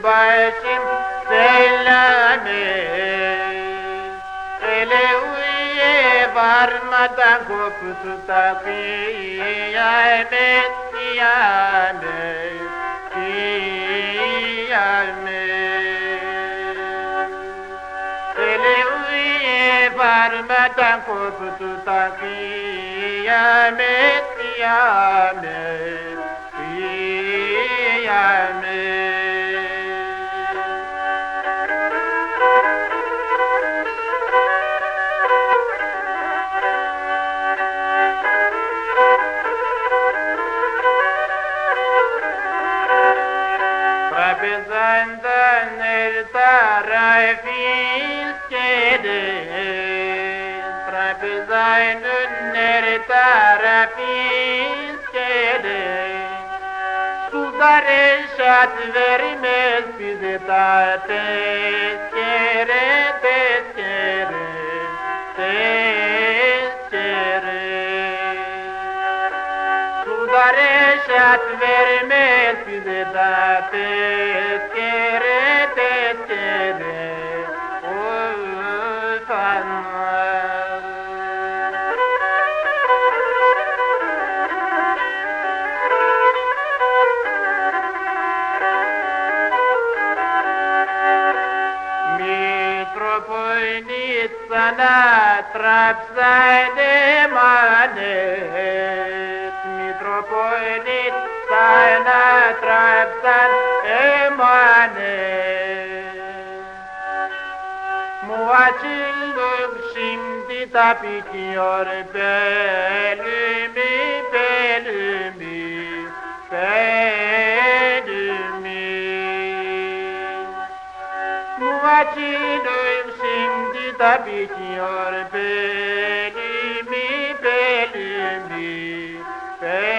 başım selamı. Ele uye varmadan koptu da kıyamet, kıyamet, kıyamet. Ele uye varmadan koptu da kıyamet, kıyamet, kıyamet. Trabzon'dan her tarafı iskelet, Trabzon'un her tarafı iskelet. Sular eşat vermez bize ta tezkere, tezkere, tezkere. Sular eşat vermez bize ta tezkere, tezkere. Of Allah. Metropolitana Trabzon emanet, Metropolitana Trabzon emanet. Muacillik şimdi da bitiyor bölümü, bölümü, bölümü. Muacillik şimdi da bitiyor bölümü, bölümü, bölümü.